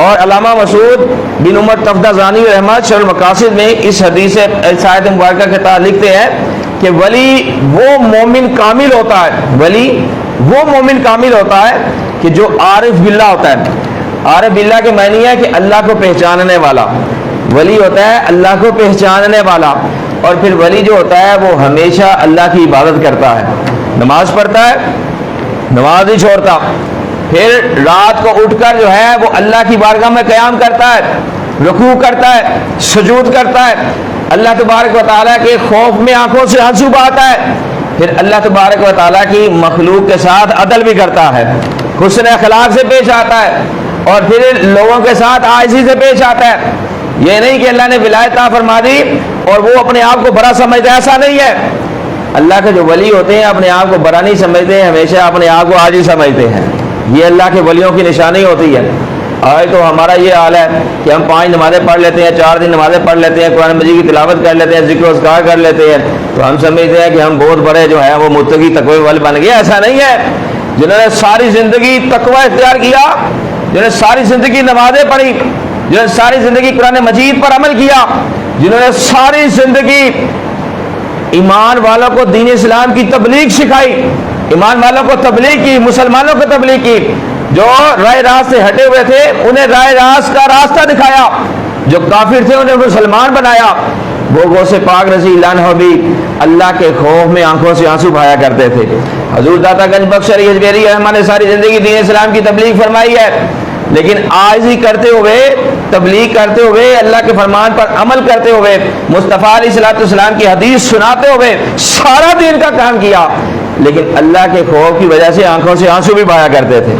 اور علامہ مسعود بن عمر تفتازانی رحمۃ شرح المقاصد میں اس حدیث اس آیت مبارکہ کے تحت لکھتے ہیں کہ ولی وہ مومن کامل ہوتا ہے، ولی وہ مومن کامل ہوتا ہے کہ جو عارف باللہ ہوتا ہے۔ عارف باللہ کے معنی ہے کہ اللہ کو پہچاننے والا، ولی ہوتا ہے اللہ کو پہچاننے والا۔ اور پھر ولی جو ہوتا ہے وہ ہمیشہ اللہ کی عبادت کرتا ہے، نماز پڑھتا ہے، نماز نہیں چھوڑتا، پھر رات کو اٹھ کر جو ہے وہ اللہ کی بارگاہ میں قیام کرتا ہے، رکوع کرتا ہے، سجود کرتا ہے، اللہ تبارک و تعالیٰ کے خوف میں آنکھوں سے آنسو بہاتا ہے، پھر اللہ تبارک و تعالیٰ کی مخلوق کے ساتھ عدل بھی کرتا ہے، حسن اخلاق سے پیش آتا ہے، اور پھر لوگوں کے ساتھ عاجزی سے پیش آتا ہے۔ یہ نہیں کہ اللہ نے ولایت عطا فرما دی اور وہ اپنے آپ کو بڑا سمجھتا ہے، ایسا نہیں ہے۔ اللہ کے جو ولی ہوتے ہیں اپنے آپ کو بڑا نہیں سمجھتے ہیں، ہمیشہ اپنے آپ کو عاجز سمجھتے ہیں۔ یہ اللہ کے ولیوں کی نشانی ہوتی ہے۔ آج تو ہمارا یہ حال ہے کہ ہم 5 نمازیں پڑھ لیتے ہیں، 4 دن نمازیں پڑھ لیتے ہیں، قرآن مجید کی تلاوت کر لیتے ہیں، ذکر و اذکار کر لیتے ہیں، تو ہم سمجھتے ہیں کہ ہم بہت بڑے جو ہیں وہ متقی تقوی والے بن گئے۔ ایسا نہیں ہے۔ جنہوں نے ساری زندگی تقوی اختیار کیا، جنہوں نے ساری زندگی نمازیں پڑھی، جنہوں نے ساری زندگی قرآن مجید پر عمل کیا، جنہوں نے ساری زندگی ایمان والوں کو دین اسلام کی تبلیغ سکھائی، ایمان والوں کو تبلیغ کی، مسلمانوں کو تبلیغ کی، جو رائے راست سے ہٹے ہوئے تھے انہیں رائے راست کا راستہ دکھایا، جو کافر تھے انہیں مسلمان بنایا، وہ غوث پاک رضی اللہ عنہ بھی اللہ کے خوف میں آنکھوں سے آنسو بہایا کرتے تھے۔ حضور داتا گنج بخش علی اجمیری رحمہ نے ساری زندگی دین اسلام کی تبلیغ فرمائی ہے، لیکن عاجزی کرتے ہوئے، تبلیغ کرتے ہوئے، اللہ کے فرمان پر عمل کرتے ہوئے، مصطفیٰ علیہ الصلوۃ والسلام کی حدیث سناتے ہوئے سارا دین کا کام کیا، لیکن اللہ کے خوف کی وجہ سے آنکھوں سے آنسو بھی بہایا کرتے تھے۔